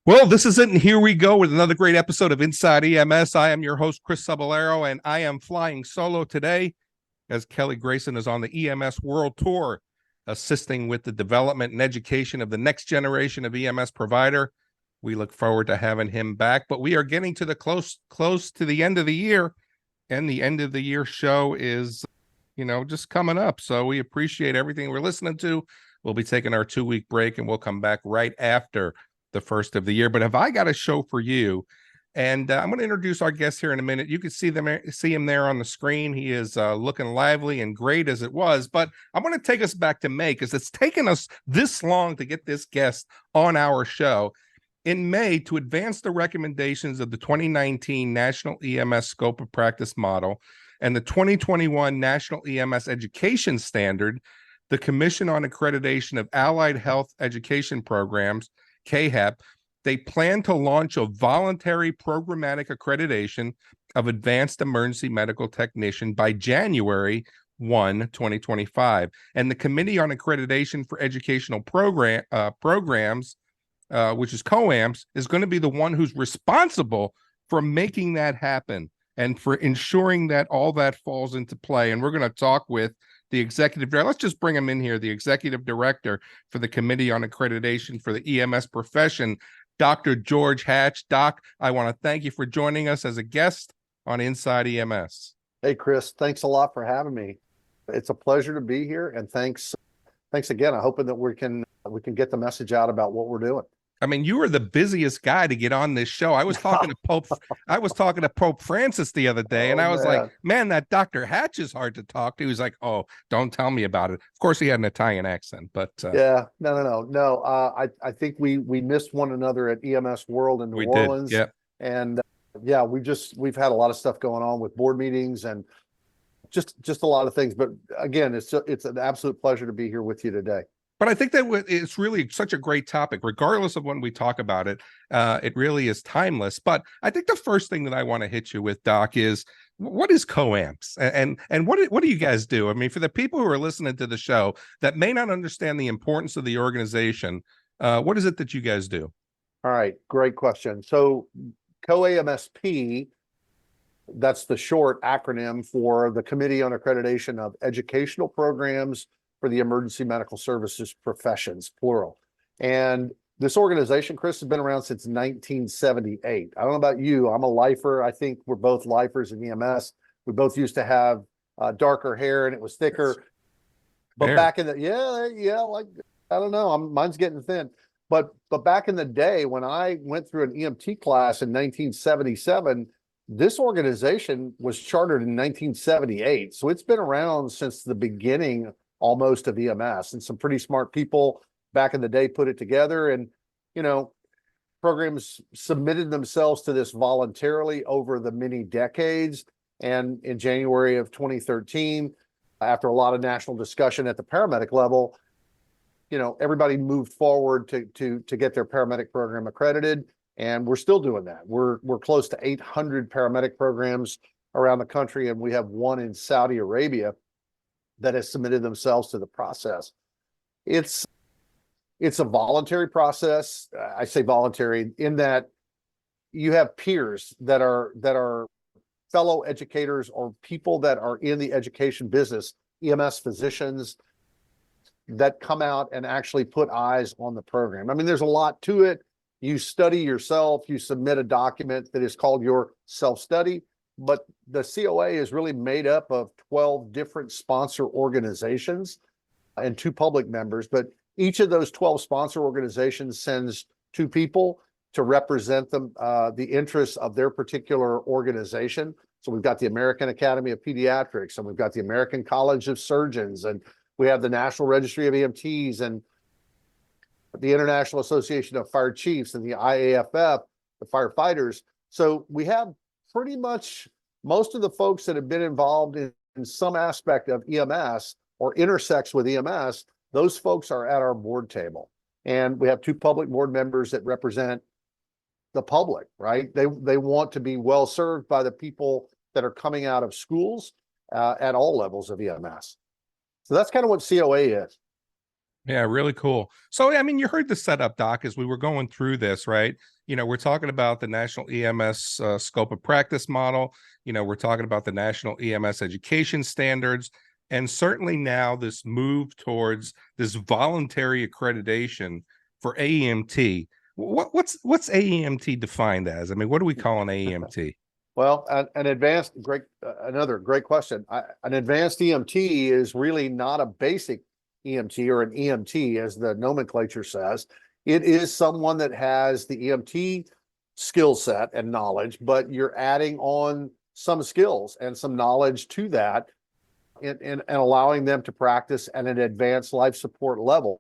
Well, this is it, and here we go with another great episode of Inside EMS. I am your host, Chris Cebollero, and I am flying solo today as Kelly Grayson is on the EMS World Tour, assisting with the development and education of the next generation of EMS provider. We look forward to having him back, but we are getting to the close to the end of the year, and the end of the year show is, just coming up. So we appreciate everything we're listening to. We'll be taking our 2-week break, and we'll come back right after the first of the year. But have I got a show for you? And I'm going to introduce our guest here in a minute. You can see him there on the screen. He is looking lively and great as it was. But I want to take us back to May because it's taken us this long to get this guest on our show. In May, to advance the recommendations of the 2019 National EMS Scope of Practice Model and the 2021 National EMS Education Standard, the Commission on Accreditation of Allied Health Education Programs, CAHEP, they plan to launch a voluntary programmatic accreditation of advanced emergency medical technician by January 1, 2025. And the Committee on Accreditation for Educational Programs, which is CoAEMSP, is going to be the one who's responsible for making that happen and for ensuring that all that falls into play. And we're going to talk with the executive director. Let's just bring him in here, the executive director for the Committee on Accreditation for the EMS profession, Dr. George Hatch. Doc, I want to thank you for joining us as a guest on Inside EMS. Hey, Chris, thanks a lot for having me. It's a pleasure to be here, and thanks again. I'm hoping that we can get the message out about what we're doing. I mean, you were the busiest guy to get on this show. I was talking to Pope Francis the other day, and I was like, man, that Dr. Hatch is hard to talk to. He was like, oh, don't tell me about it. Of course, he had an Italian accent, but yeah, no. I think we missed one another at EMS World in New Orleans. Yeah. And yeah, we've had a lot of stuff going on with board meetings and just a lot of things. But again, it's an absolute pleasure to be here with you today. But I think that it's really such a great topic, regardless of when we talk about it. It really is timeless. But I think the first thing that I want to hit you with, Doc, is what is CoAEMS and what do you guys do? I mean, for the people who are listening to the show that may not understand the importance of the organization, what is it that you guys do? All right, great question. So CoAEMSP, that's the short acronym for the Committee on Accreditation of Educational Programs for the Emergency Medical Services Professions, plural. And this organization, Chris, has been around since 1978. I don't know about you. I'm a lifer. I think we're both lifers in EMS. We both used to have darker hair and it was thicker. But back in the, like, I don't know, mine's getting thin. But back in the day when I went through an EMT class in 1977, this organization was chartered in 1978. So it's been around since the beginning almost of EMS, and some pretty smart people back in the day put it together. And, programs submitted themselves to this voluntarily over the many decades. And in January of 2013, after a lot of national discussion at the paramedic level, everybody moved forward to get their paramedic program accredited. And we're still doing that. We're close to 800 paramedic programs around the country, and we have one in Saudi Arabia that has submitted themselves to the process. It's a voluntary process. I say voluntary in that you have peers that are fellow educators or people that are in the education business, EMS physicians, that come out and actually put eyes on the program. I mean, there's a lot to it. You study yourself, you submit a document that is called your self-study. But the COA is really made up of 12 different sponsor organizations and 2 public members. But each of those 12 sponsor organizations sends 2 people to represent them, the interests of their particular organization. So we've got the American Academy of Pediatrics, and we've got the American College of Surgeons, and we have the National Registry of EMTs, and the International Association of Fire Chiefs, and the IAFF, the firefighters. So we have pretty much most of the folks that have been involved in some aspect of EMS or intersects with EMS, those folks are at our board table. And we have 2 public board members that represent the public, right? They want to be well served by the people that are coming out of schools at all levels of EMS. So that's kind of what COA is. Yeah, really cool. So, I mean, you heard the setup, Doc, as we were going through this, right? We're talking about the National EMS scope of practice model. We're talking about the National EMS education standards. And certainly now this move towards this voluntary accreditation for AEMT. What's AEMT defined as? I mean, what do we call an AEMT? Well, an advanced, another great question. An advanced EMT is really not a basic EMT or an EMT, as the nomenclature says. It is someone that has the EMT skill set and knowledge, but you're adding on some skills and some knowledge to that and allowing them to practice at an advanced life support level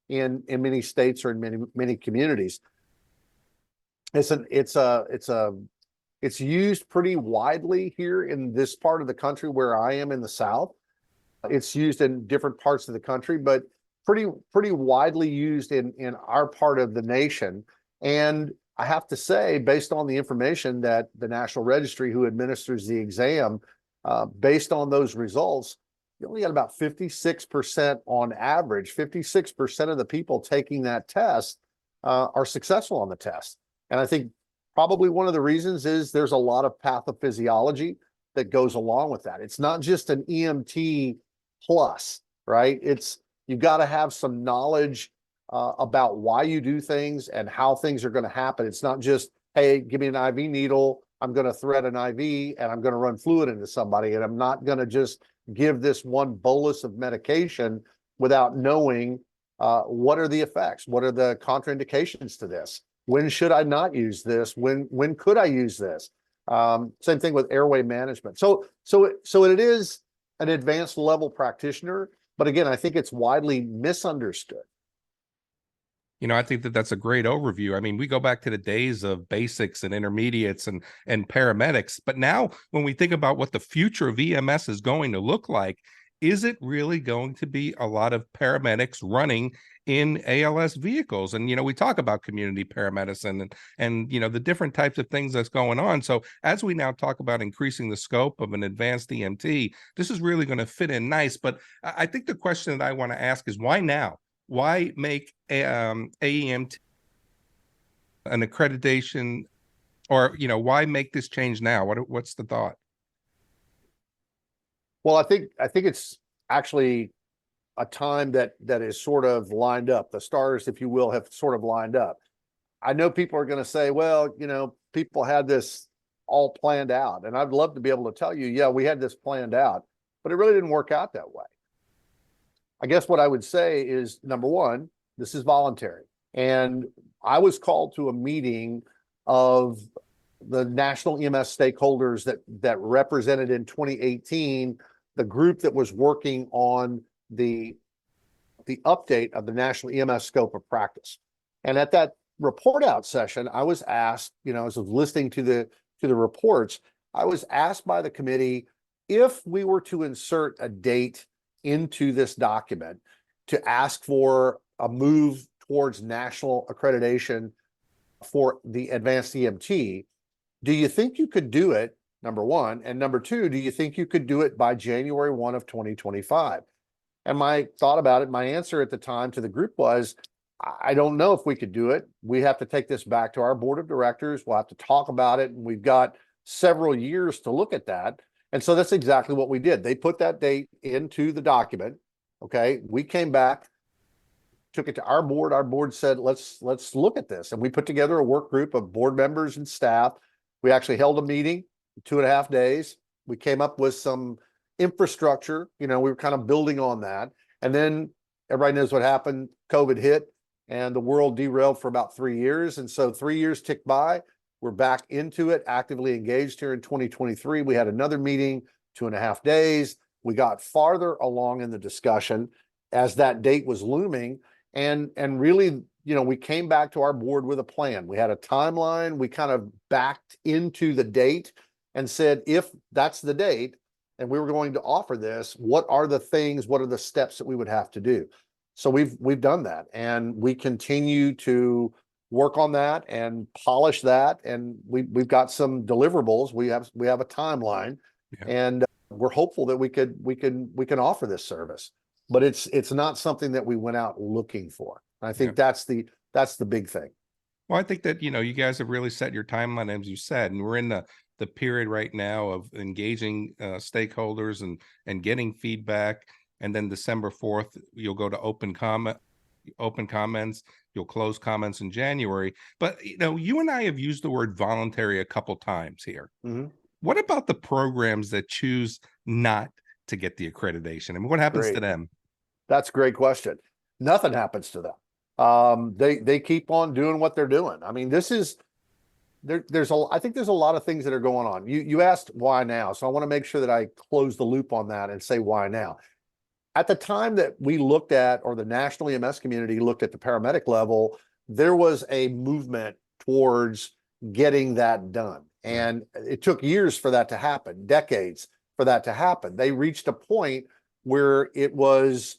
in many states or in many communities. It's used pretty widely here in this part of the country where I am in the South. It's used in different parts of the country, but pretty widely used in our part of the nation. And I have to say, based on the information that the National Registry, who administers the exam, based on those results, you only got about 56% on average. 56% of the people taking that test are successful on the test. And I think probably one of the reasons is there's a lot of pathophysiology that goes along with that. It's not just an EMT plus, right? You've got to have some knowledge about why you do things and how things are going to happen. It's not just, hey, give me an IV needle, I'm going to thread an IV and I'm going to run fluid into somebody, and I'm not going to just give this one bolus of medication without knowing what are the effects, what are the contraindications to this. When should I not use this? When could I use this? Same thing with airway management. So it is an advanced level practitioner, but again, I think it's widely misunderstood. I think that's a great overview. I mean, we go back to the days of basics and intermediates and paramedics, but now when we think about what the future of EMS is going to look like, is it really going to be a lot of paramedics running in ALS vehicles? And we talk about community paramedicine and the different types of things that's going on. So as we now talk about increasing the scope of an advanced EMT, this is really going to fit in nice. But I think the question that I want to ask is, why now? Why make AEMT an accreditation, or why make this change now? What's the thought? Well, I think it's actually a time that is sort of lined up. The stars, if you will, have sort of lined up. I know people are going to say, well, people had this all planned out, and I'd love to be able to tell you, yeah, we had this planned out, but it really didn't work out that way. I guess what I would say is, number one, this is voluntary. And I was called to a meeting of the national EMS stakeholders that represented in 2018 the group that was working on the update of the national EMS scope of practice. And at that report out session, I was asked, as I was listening to the reports, I was asked by the committee if we were to insert a date into this document to ask for a move towards national accreditation for the advanced EMT, do you think you could do it, number one? And number two, do you think you could do it by January 1 of 2025? And my thought about it, my answer at the time to the group was, I don't know if we could do it. We have to take this back to our board of directors. We'll have to talk about it. And we've got several years to look at that. And so that's exactly what we did. They put that date into the document. Okay. We came back, took it to our board. Our board said, let's look at this. And we put together a work group of board members and staff. We actually held a meeting, 2.5 days. We came up with some infrastructure. We were kind of building on that. And then everybody knows what happened. COVID hit and the world derailed for about 3 years. And so 3 years ticked by. We're back into it, actively engaged here in 2023. We had another meeting, 2.5 days. We got farther along in the discussion as that date was looming. And really, we came back to our board with a plan. We had a timeline. We kind of backed into the date and said, if that's the date and we were going to offer this, what are the steps that we would have to do? So we've done that, and we continue to work on that and polish that, and we've got some deliverables. We have a timeline, yeah. And we're hopeful that we can offer this service. but it's not something that we went out looking for. I think that's the big thing. Well, I think that, you guys have really set your timeline, as you said, and we're in the period right now of engaging stakeholders and getting feedback. And then December 4th, you'll go to open comments, you'll close comments in January. But, you and I have used the word voluntary a couple times here. Mm-hmm. What about the programs that choose not to get the accreditation? I mean, what happens to them? That's a great question. Nothing happens to them. They keep on doing what they're doing. I mean, I think there's a lot of things that are going on. You asked why now, so I want to make sure that I close the loop on that and say why now. At the time that we looked at, or the national EMS community looked at the paramedic level, there was a movement towards getting that done. And it took years for that to happen, decades for that to happen. They reached a point where it was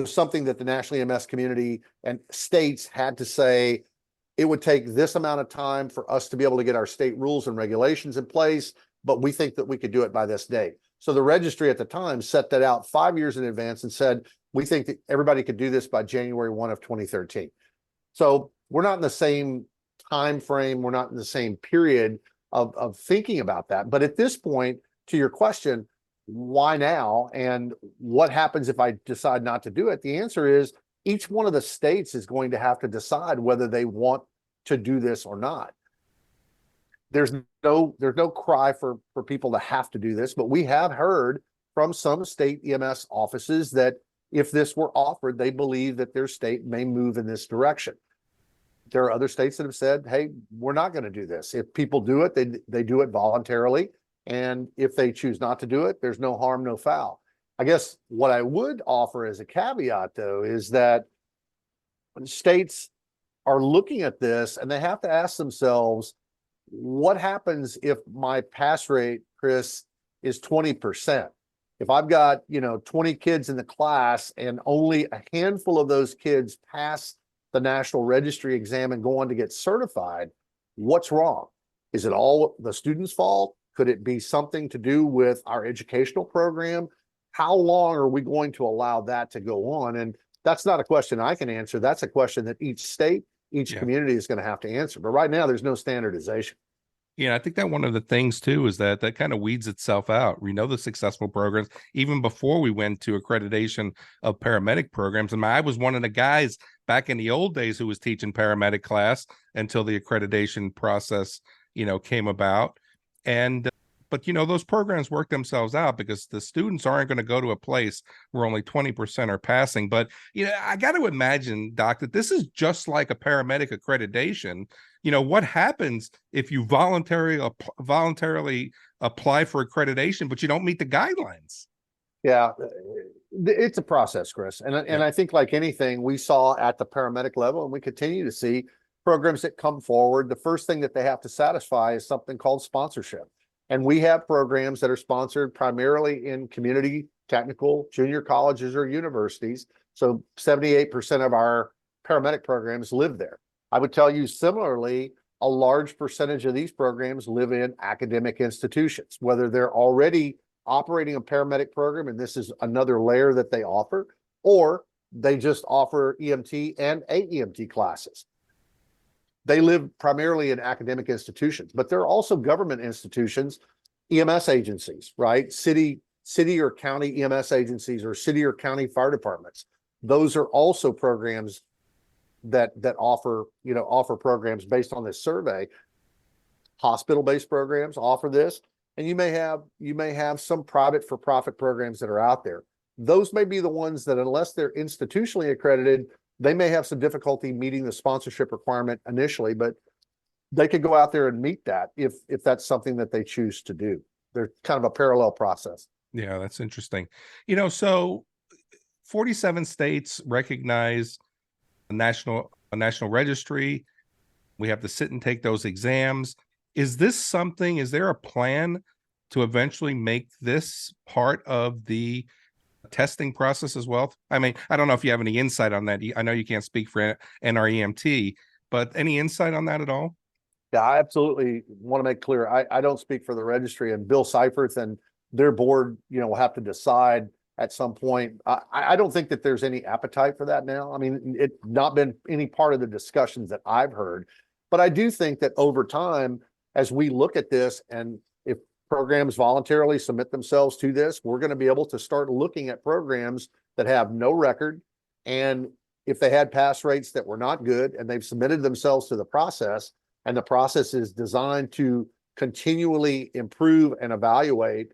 something that the national EMS community and states had to say, it would take this amount of time for us to be able to get our state rules and regulations in place, but we think that we could do it by this date. So the registry at the time set that out 5 years in advance and said, we think that everybody could do this by January 1 of 2013. So we're not in the same time frame, we're not in the same period of thinking about that. But at this point, to your question, why now? And what happens if I decide not to do it? The answer is each one of the states is going to have to decide whether they want to do this or not. There's no cry for people to have to do this, but we have heard from some state EMS offices that if this were offered, they believe that their state may move in this direction. There are other states that have said, hey, we're not going to do this. If people do it, they do it voluntarily. And if they choose not to do it, there's no harm, no foul. I guess what I would offer as a caveat, though, is that when states are looking at this and they have to ask themselves, what happens if my pass rate, Chris, is 20%? If I've got, 20 kids in the class and only a handful of those kids pass the national registry exam and go on to get certified, what's wrong? Is it all the student's fault? Could it be something to do with our educational program? How long are we going to allow that to go on? And that's not a question I can answer. That's a question that each state, each community is going to have to answer. But right now, there's no standardization. Yeah, I think that one of the things too is that kind of weeds itself out. We know the successful programs even before we went to accreditation of paramedic programs. And I was one of the guys back in the old days who was teaching paramedic class until the accreditation process, came about. And but those programs work themselves out because the students aren't going to go to a place where only 20% are passing. But I got to imagine, Doc, that this is just like a paramedic accreditation. What happens if you voluntarily apply for accreditation, but you don't meet the guidelines? Yeah, it's a process, Chris. And I think like anything we saw at the paramedic level, and we continue to see programs that come forward, the first thing that they have to satisfy is something called sponsorship. And we have programs that are sponsored primarily in community, technical, junior colleges, or universities. So 78% of our paramedic programs live there. I would tell you similarly, a large percentage of these programs live in academic institutions, whether they're already operating a paramedic program, and this is another layer that they offer, or they just offer EMT and AEMT classes. They live primarily in academic institutions, but there are also government institutions, EMS agencies, right? City or county EMS agencies, or city or county fire departments. Those are also programs that offer programs based on this survey. Hospital-based programs offer this, and you may have some private for-profit programs that are out there. Those may be the ones that, unless they're institutionally accredited, they may have some difficulty meeting the sponsorship requirement initially, but they could go out there and meet that if that's something that they choose to do. They're kind of a parallel process. Yeah, that's interesting. So 47 states recognize a national registry. We have to sit and take those exams. Is there a plan to eventually make this part of the testing process as well? I mean, I don't know if you have any insight on that. I know you can't speak for NREMT, but any insight on that at all? Yeah, I absolutely want to make clear. I don't speak for the registry, and Bill Seifert and their board, will have to decide at some point. I don't think that there's any appetite for that now. I mean, it's not been any part of the discussions that I've heard, but I do think that over time, as we look at this, and if programs voluntarily submit themselves to this, we're going to be able to start looking at programs that have no record. And if they had pass rates that were not good and they've submitted themselves to the process, and the process is designed to continually improve and evaluate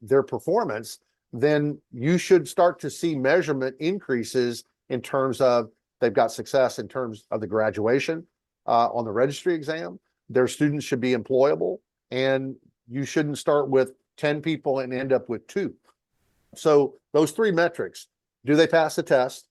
their performance, then you should start to see measurement increases in terms of they've got success in terms of the graduation on the registry exam. Their students should be employable, and you shouldn't start with 10 people and end up with 2. So those 3 metrics: do they pass the test?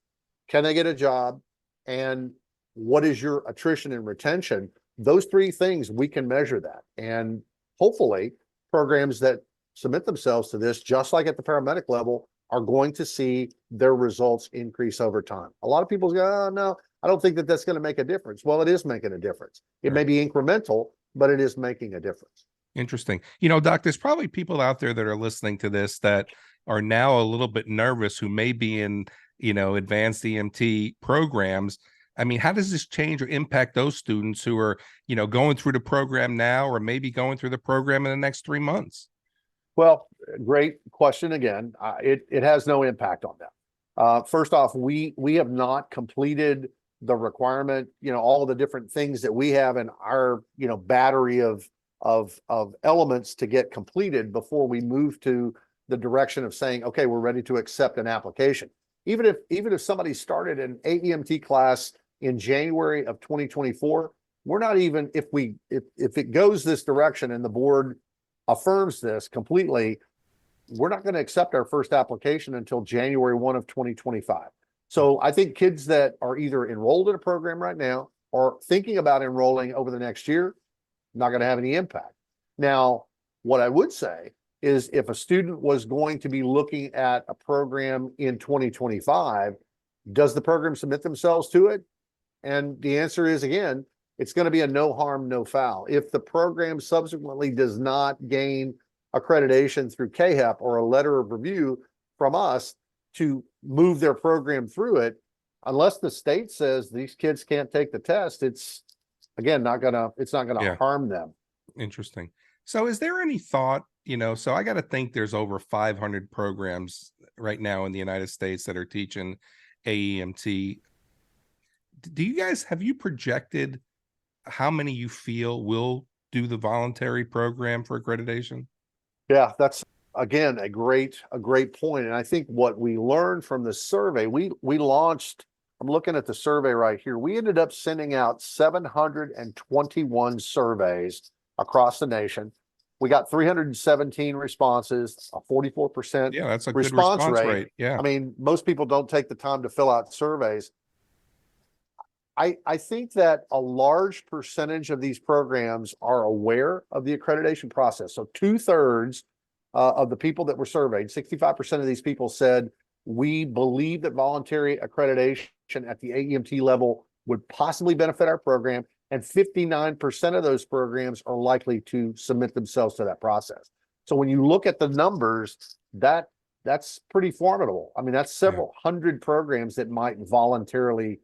Can they get a job? And what is your attrition and retention? Those 3 things, we can measure that. And hopefully programs that submit themselves to this, just like at the paramedic level, are going to see their results increase over time. A lot of people go, oh, no, I don't think that that's going to make a difference. Well, it is making a difference. It may be incremental, but it is making a difference. Interesting. Doc, there's probably people out there that are listening to this that are now a little bit nervous, who may be in, advanced EMT programs. I mean, how does this change or impact those students who are, going through the program now, or maybe going through the program in the next 3 months? Well, great question again. It has no impact on them. First off, we have not completed the requirement, all the different things that we have in our, battery of elements to get completed before we move to the direction of saying, okay, we're ready to accept an application. Even if somebody started an AEMT class in January of 2024, we're not even, if it goes this direction and the board affirms this completely, we're not going to accept our first application until January 1 of 2025. So I think kids that are either enrolled in a program right now or thinking about enrolling over the next year, not going to have any impact. Now, what I would say is, if a student was going to be looking at a program in 2025, does the program submit themselves to it? And the answer is, again, it's going to be a no harm, no foul. If the program subsequently does not gain accreditation through CAHEP or a letter of review from us to move their program through it, unless the state says these kids can't take the test, it's not gonna harm them. Interesting. So is there any thought, so I got to think there's over 500 programs right now in the United States that are teaching AEMT. Have you projected how many you feel will do the voluntary program for accreditation? Yeah, that's again a great point. And I think what we learned from the survey, we launched, I'm looking at the survey right here. We ended up sending out 721 surveys across the nation. We got 317 responses, a 44% that's a good response rate. Yeah. I mean, most people don't take the time to fill out surveys. I think that a large percentage of these programs are aware of the accreditation process. So 2/3 of the people that were surveyed, 65% of these people said, we believe that voluntary accreditation at the AEMT level would possibly benefit our program. And 59% of those programs are likely to submit themselves to that process. So when you look at the numbers, that's pretty formidable. I mean, that's several hundred programs that might voluntarily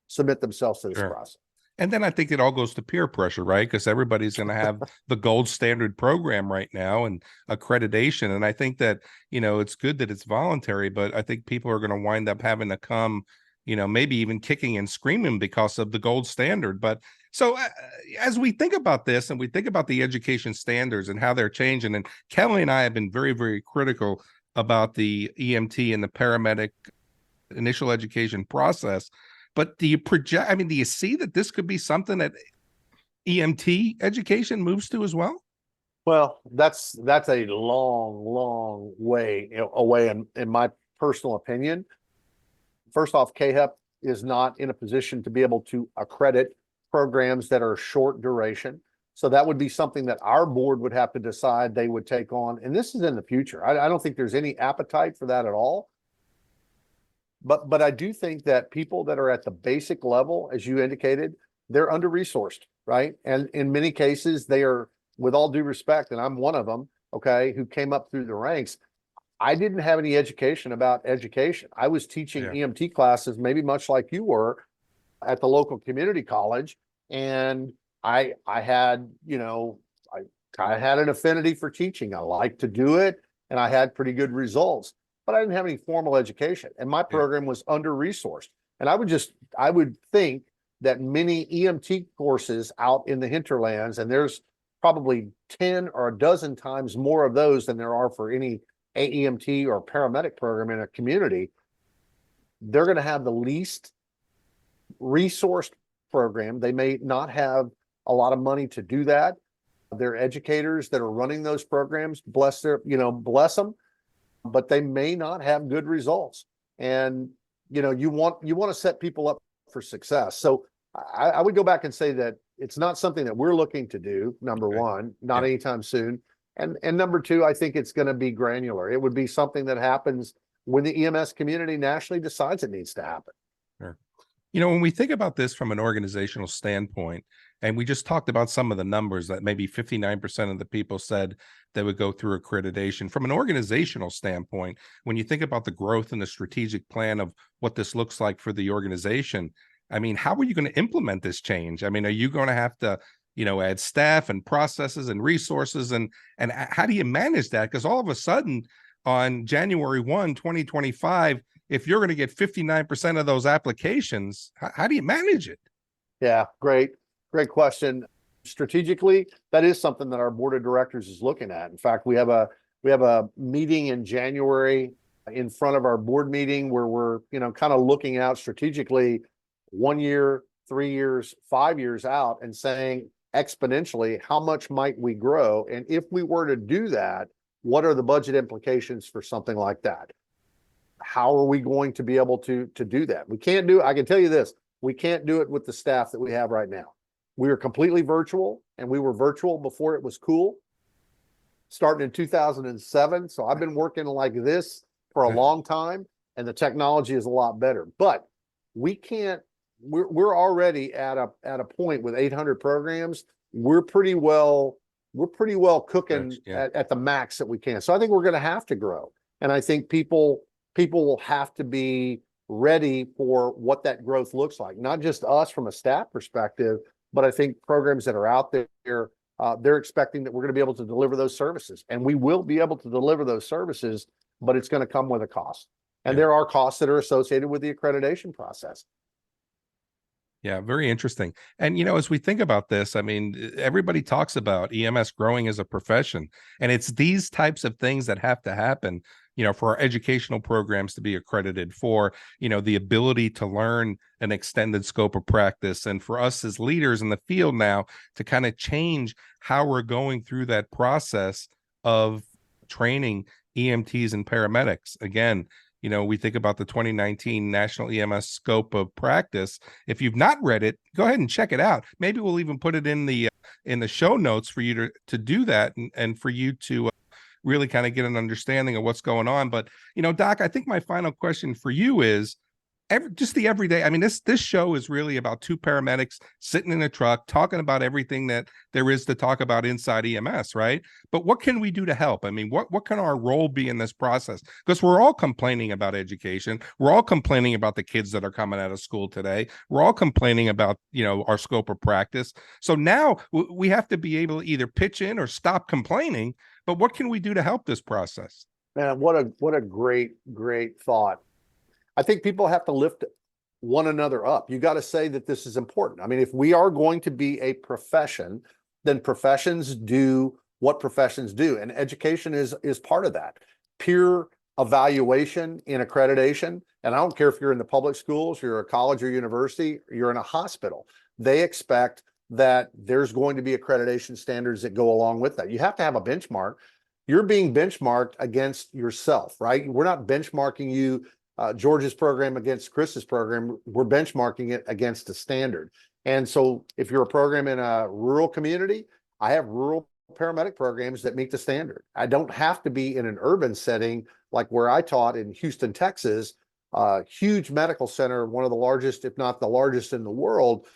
submit themselves to this process. And then I think it all goes to peer pressure, right? Because everybody's going to have the gold standard program right now and accreditation. And I think that, it's good that it's voluntary, but I think people are going to wind up having to come, maybe even kicking and screaming because of the gold standard. But so as we think about this and we think about the education standards and how they're changing, and Kelly and I have been very, very critical about the EMT and the paramedic initial education process. But do you see that this could be something that EMT education moves to as well? Well, that's a long way away in my personal opinion. First off, CAHEP is not in a position to be able to accredit programs that are short duration. So that would be something that our board would have to decide they would take on. And this is in the future. I don't think there's any appetite for that at all. But I do think that people that are at the basic level, as you indicated, they're under-resourced, right? And in many cases, they are, with all due respect, and I'm one of them, okay, who came up through the ranks, I didn't have any education about education. I was teaching EMT classes, maybe much like you were at the local community college. And I had, I had an affinity for teaching. I liked to do it and I had pretty good results, but I didn't have any formal education and my program was under-resourced. And I would think that many EMT courses out in the hinterlands, and there's probably 10 or a dozen times more of those than there are for any AEMT or paramedic program in a community, they're going to have the least resourced program. They may not have a lot of money to do that. Their educators that are running those programs, bless them, but they may not have good results. And you want to set people up for success. So I would go back and say that it's not something that we're looking to do, number one, not anytime soon. And number two, I think it's going to be granular. It would be something that happens when the EMS community nationally decides it needs to happen. Sure. When we think about this from an organizational standpoint, and we just talked about some of the numbers that maybe 59% of the people said they would go through accreditation. From an organizational standpoint, when you think about the growth and the strategic plan of what this looks like for the organization, I mean, how are you going to implement this change? I mean, are you going to have to, add staff and processes and resources and how do you manage that? Because all of a sudden on January 1, 2025, if you're going to get 59% of those applications, how do you manage it? Yeah, great question. Strategically, that is something that our board of directors is looking at. In fact, we have a meeting in January in front of our board meeting where we're, kind of looking out strategically 1 year, 3 years, 5 years out and saying exponentially, how much might we grow? And if we were to do that, what are the budget implications for something like that? How are we going to be able to do that? I can tell you this, we can't do it with the staff that we have right now. We are completely virtual and we were virtual before it was cool, starting in 2007. So I've been working like this for a long time and the technology is a lot better, but we're already at a point with 800 programs. We're pretty well cooking at the max that we can. So I think we're going to have to grow. And I think people will have to be ready for what that growth looks like. Not just us from a staff perspective, but I think programs that are out there, they're expecting that we're going to be able to deliver those services. And we will be able to deliver those services, but it's going to come with a cost. And there are costs that are associated with the accreditation process. Yeah, very interesting. And, as we think about this, I mean, everybody talks about EMS growing as a profession, and it's these types of things that have to happen, for our educational programs to be accredited, for, the ability to learn an extended scope of practice, and for us as leaders in the field now to kind of change how we're going through that process of training EMTs and paramedics. Again, we think about the 2019 National EMS Scope of Practice. If you've not read it, go ahead and check it out. Maybe we'll even put it in the show notes for you to do that and for you to really kind of get an understanding of what's going on. But, Doc, I think my final question for you is just the everyday. I mean, this show is really about two paramedics sitting in a truck talking about everything that there is to talk about inside EMS, right? But what can we do to help? I mean, what can our role be in this process? Because we're all complaining about education. We're all complaining about the kids that are coming out of school today. We're all complaining about, our scope of practice. So now we have to be able to either pitch in or stop complaining. But what can we do to help this process? Man, what a great thought. I think people have to lift one another up. You got to say that this is important. I mean, if we are going to be a profession, then professions do what professions do. And education is part of that. Peer evaluation in accreditation. And I don't care if you're in the public schools, you're a college or university, you're in a hospital. They expect that there's going to be accreditation standards that go along with that. You have to have a benchmark. You're being benchmarked against yourself, right? We're not benchmarking you, George's program against Chris's program. We're benchmarking it against a standard. And so if you're a program in a rural community, I have rural paramedic programs that meet the standard. I don't have to be in an urban setting like where I taught in Houston, Texas, huge medical center, one of the largest, if not the largest in the world,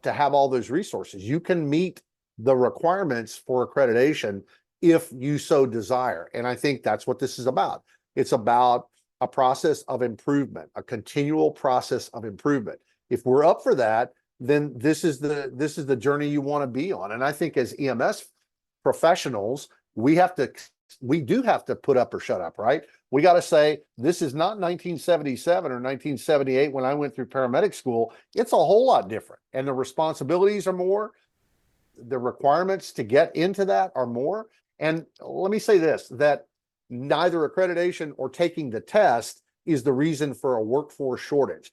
to have all those resources. You can meet the requirements for accreditation if you so desire. And I think that's what this is about. It's about a process of improvement, a continual process of improvement. If we're up for that, then this is the journey you want to be on. And I think as EMS professionals, we do have to put up or shut up, right? We got to say, this is not 1977 or 1978 when I went through paramedic school. It's a whole lot different. And the responsibilities are more. The requirements to get into that are more. And let me say this, that neither accreditation or taking the test is the reason for a workforce shortage.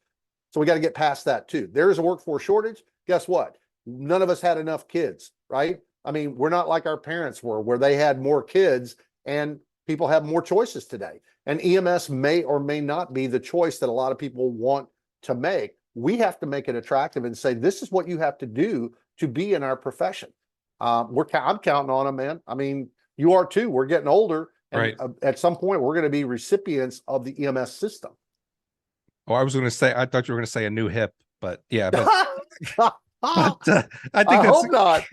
So we got to get past that too. There is a workforce shortage. Guess what? None of us had enough kids, right? I mean, we're not like our parents were, where they had more kids, and people have more choices today. And EMS may or may not be the choice that a lot of people want to make. We have to make it attractive and say, this is what you have to do to be in our profession. I'm counting on them, man. I mean, you are too. We're getting older. And Right. At some point, we're going to be recipients of the EMS system. Oh, I thought you were going to say a new hip, but yeah, but I I think that's hope not.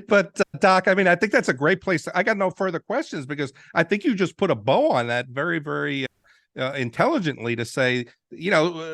But Doc, I mean, I think that's a great place. I got no further questions because I think you just put a bow on that very, very intelligently to say,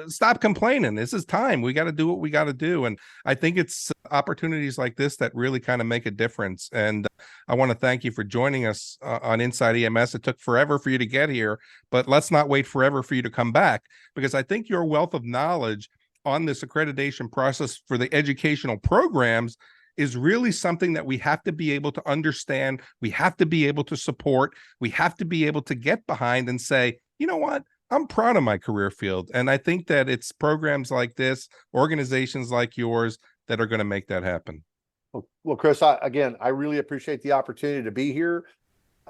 stop complaining. This is time. We got to do what we got to do. And I think it's opportunities like this that really kind of make a difference. And I want to thank you for joining us on Inside EMS. It took forever for you to get here, but let's not wait forever for you to come back, because I think your wealth of knowledge on this accreditation process for the educational programs is really something that we have to be able to understand. We have to be able to support. We have to be able to get behind and say, you know what? I'm proud of my career field. And I think that it's programs like this, organizations like yours, that are going to make that happen. Well, Chris, I really appreciate the opportunity to be here.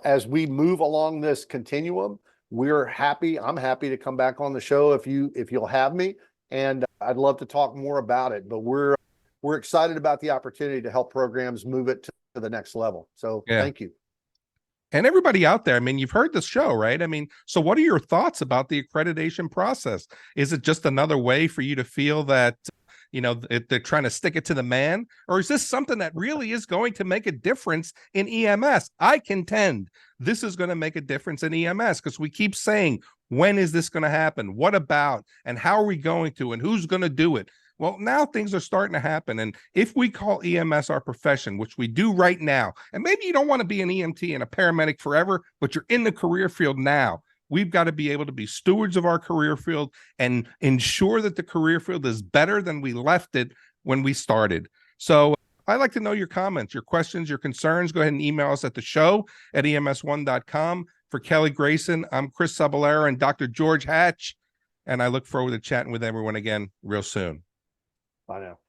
As we move along this continuum, I'm happy to come back on the show if you'll have me. And I'd love to talk more about it, but we're excited about the opportunity to help programs move it to the next level. So Thank you. And everybody out there, I mean, you've heard the show, right? I mean, so what are your thoughts about the accreditation process? Is it just another way for you to feel that, they're trying to stick it to the man? Or is this something that really is going to make a difference in EMS? I contend this is going to make a difference in EMS, because we keep saying, when is this going to happen? What about? And how are we going to? And who's going to do it? Well, now things are starting to happen. And if we call EMS our profession, which we do right now, and maybe you don't want to be an EMT and a paramedic forever, but you're in the career field now, we've got to be able to be stewards of our career field and ensure that the career field is better than we left it when we started. So I'd like to know your comments, your questions, your concerns. Go ahead and email us at the show at EMS1.com. For Kelly Grayson, I'm Chris Cebollero and Dr. George Hatch, and I look forward to chatting with everyone again real soon. Bye now.